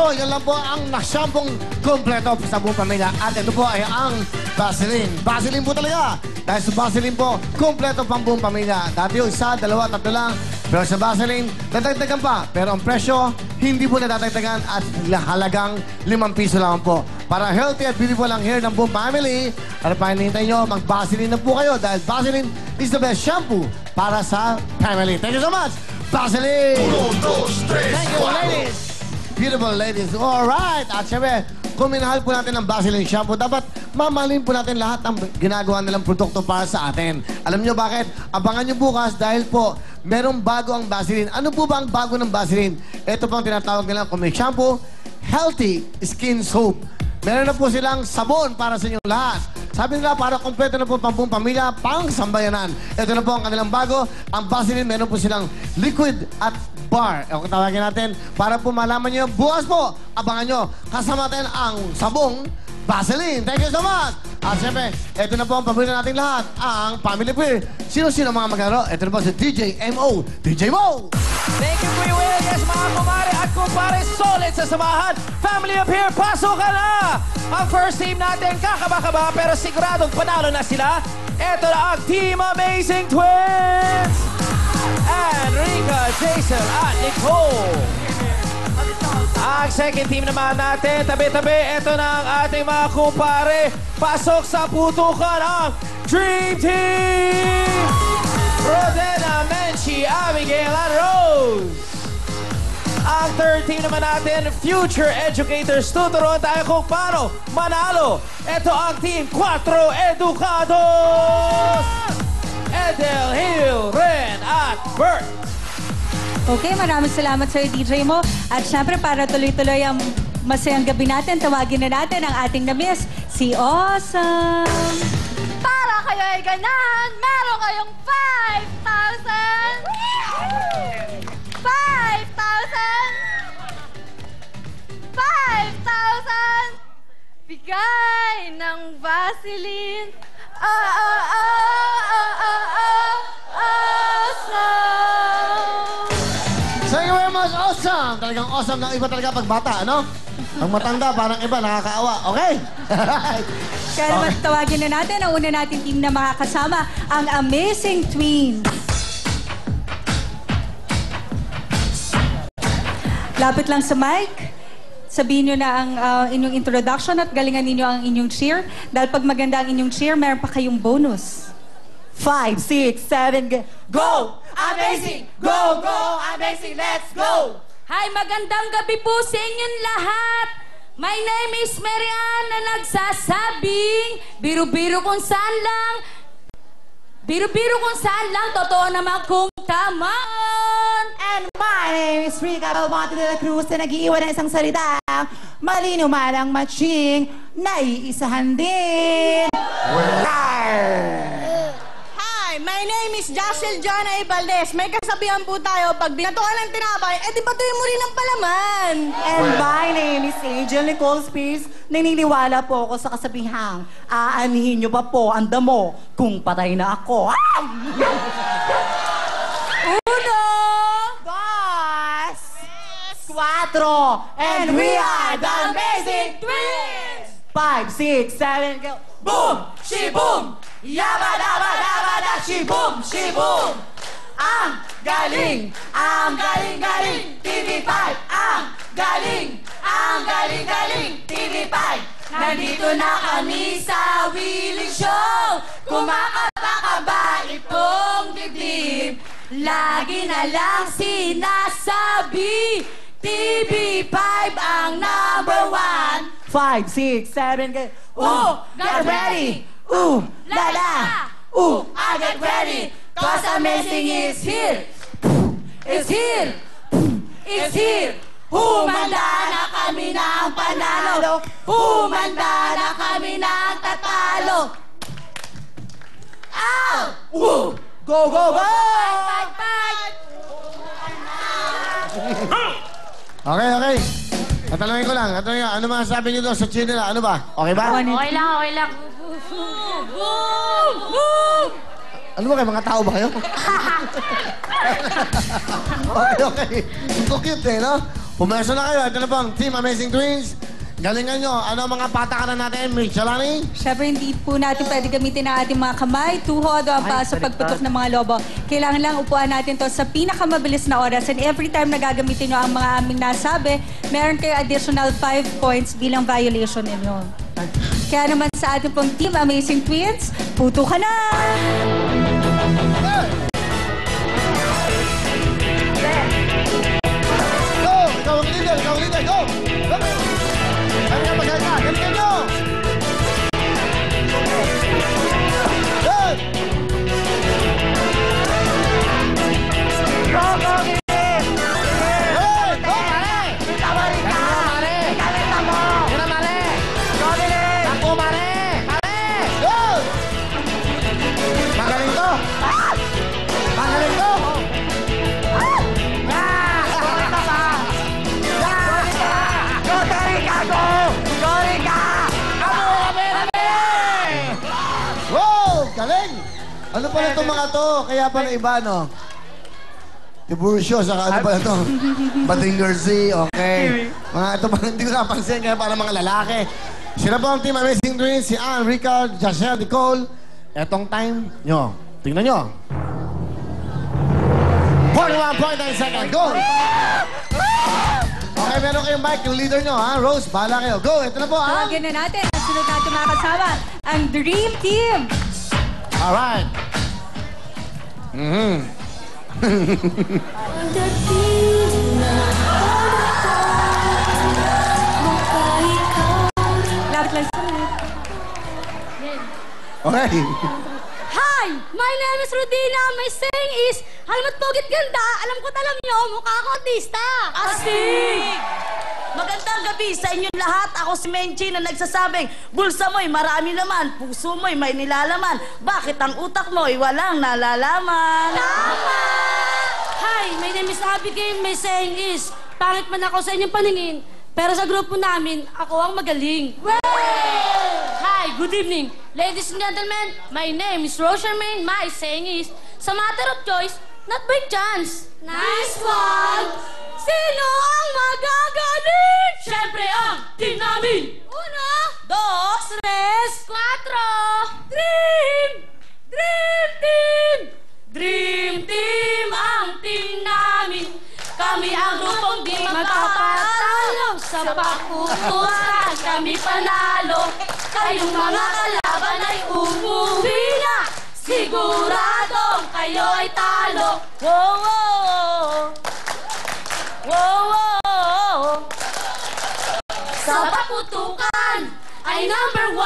Yan lang po ang nasyampong kompleto sa buong pamilya. At ito po ay ang Vaseline. Vaseline po talaga. Dahil sa Vaseline po, kompleto pang buong pamilya. Dati yung isa, dalawa, tatlo lang. Pero sa Vaseline, dadagdagan pa. Pero ang presyo, hindi po nadadagdagan at halagang 5 piso lang po. Para healthy at beautiful ang hair ng buong family, ano pa hinihintay nyo, mag-Vaseline na po kayo. Dahil Vaseline is the best shampoo para sa family. Thank you so much, Vaseline! 1, 2, 3, Thank you, ladies! Beautiful ladies. Alright. At syempre, kung minahal po natin ang Vaseline shampoo, dapat mamahalin po natin lahat ng ginagawa nilang produkto para sa atin. Alam nyo bakit? Abangan nyo bukas dahil po, merong bago ang Vaseline. Ano po ba ang bago ng Vaseline? Ito pang tinatawag nilang kung may shampoo, healthy skin soap. Meron na po silang sabon para sa inyong lahat. Sabi nila, para kompleto na po pang buong pamilya, pang sambayanan. Ito na po ang kanilang bago. Ang Vaseline, meron po silang liquid at bar. Kung tawagin natin, para po malaman nyo, bukas po, abangan nyo. Kasama natin ang sabong Vaseline. Thank you so much. At siyempre, ito na po ang pamilya nating lahat, ang Family Beer. Sino-sino mga maglaro? Ito na po si DJ Mo. DJ Mo! Thank you, Kuya Will. Yes, mga kumare at kumpare, solid sa samahan. Family of here, pasok ka na! Ang first team natin, kakaba-kaba, pero siguradong panalo na sila. Ito na ang Team Amazing Twins! Enrica, Jason, at Nicole. Ang second team naman natin, tabi-tabi, ito na ang ating mga kumpare. Pasok sa putukan ang Dream Team! Rodena, Menchie, Abigail, and Rose. Ang third team naman natin, Future Educators. Tuturuan tayo kung paano manalo. Ito ang Team 4 Educados! Edel, Hill, Ren, at Bert. Okay, maraming salamat sa'yo, DJ Mo. At syempre, para tuloy-tuloy ang masayang gabi natin, tawagin na natin ang ating na-miss, si Awesome. Para kayo ay ganahan, meron kayong 5,000! 5,000! Bigay ng Vaseline. Awesome! Thank you very much, Awesome! Talagang awesome ng iba talaga pag bata, ano? Pag matanda, parang iba, nakakaawa. Okay? Kaya naman tawagin na natin ang una nating team na makakasama, ang Amazing Twins. Lapit lang sa mic. Sabihin nyo na ang inyong introduction at galingan ninyo ang inyong cheer. Dahil pag maganda ang inyong cheer, meron pa kayong bonus. 5, 6, 7, go! Amazing! Go, go! Amazing! Let's go! Hi, magandang gabi po sa inyong lahat. My name is Marian na nagsasabing biro-biro kung saan lang. Biro-biro kung saan lang, totoo naman kung tamaan. And my name is Rica Belmonte de la Cruz na nag-iiwan ng isang salita. Malino malang matching, naiisahan din. Hi, my name is Jocelyn Jonna Valdez. May kasabihan po tayo, pag binatuan ng tinapay, di batuin mo rin ang palaman. And my name is Angel Nicole Spears. Naniniwala po ako sa kasabihang, aanihin niyo pa po ang damo kung patay na ako. Uno! Dos! Cuatro! And we are the Amazing Twins! 5, 6, 7, go! Boom! She boom! Yabba-dabba-dabba-da! She boom! She boom! Ang galing! Ang galing-galing! TV5! Ang galing! Ang galing-galing! TV5! Nandito na kami sa Willing Show! Kumakaba-kaba itong dibdib! Lagi na lang sinasabi, TV5 ang number 1. 5, 6, 7, get... Ooh, get ready! Ooh, la la! Ooh, I get ready! Cause amazing is here! Is here! Is here! Humanda na kami ng panalo! Humanda na kami ng tatalo! Ow! Ooh! Go, go, go! Fight, fight, fight! Okay, okay. Tatanungin ko lang. Ano masasabi niyo doon sa chin nila? Ano ba? Okay ba? Okay lang, okay lang. Ano ba kayo? Mga tao ba kayo? Okay, okay. Ito cute eh, no? Pumeso na kayo. Ito na po ang Team Amazing Twins. Galingan nyo. Ano ang mga patakaran natin, Miss Shalani? Siyempre, hindi po natin pwede gamitin ang ating mga kamay, tuhod o ang paa sa pagputok ng mga lobo. Kailangan lang upuan natin to sa pinakamabilis na oras. And every time na gagamitin nyo ang mga aming nasabi, meron kayo additional 5 points bilang violation ninyo. Kaya naman sa ating pong Team Amazing Twins, puto ka na! Go! Ikaw ang leader! Ikaw ang leader! Go! Go! Kami nga maganda! Galingan nyo! Good! Hey! Go, pare! Ganun mo, Mare! Ganun, Mare! Ako, Mare! Mare! Good! Magaling to! Magaling to! Wow! Galing! Ano pala itong mga to? Kaya pala iba, no? Tiburcio, saka ano pala ito? Batingersy, okay. Mga ito pa, hindi ko napansin, kaya pala mga lalaki. Sila po ang Team Amazing Twins, si Ann, Ricard, Jachelle, Nicole. Etong time nyo. Tingnan nyo. 41.9 seconds, go! Okay, meron kayong mic, yung leader nyo, ha? Rose, bahala kayo. Go, ito na po, ha? Tawagin na natin ang sunod natin mga kasama, ang Dream Team. Alright. Lapit lang sa mic. Okay. Hi! My name is Rodina. My saying is, halmat pogit ganda, alam ko alam nyo, mukha ko artista. Astig! Magandang gabi sa inyong lahat. Ako si Menchi na nagsasabing, bulsa mo'y marami laman, puso mo'y may nilalaman. Bakit ang utak mo'y walang nalalaman? Tama! Hi! My name is Abigail. My saying is, pangit man ako sa inyong paningin, pero sa grupo namin, ako ang magaling. Hi! Good evening. Ladies and gentlemen, my name is Rose Charmaine. My saying is, sa matter of choice, not by chance. Nice one! Sino ang magagaling? Siyempre ang team namin! 1, 2, 3, 4, Dream! Dream Team! Dream Team ang team namin. Kami ang grupong di magpapatalo. Sa pagputusan kami panalo. Kayong mga kalaban ay umuwi na. Siguradong kayo ay talo. Wow, wow! Wow, wow! Sa paputukan ay number 1.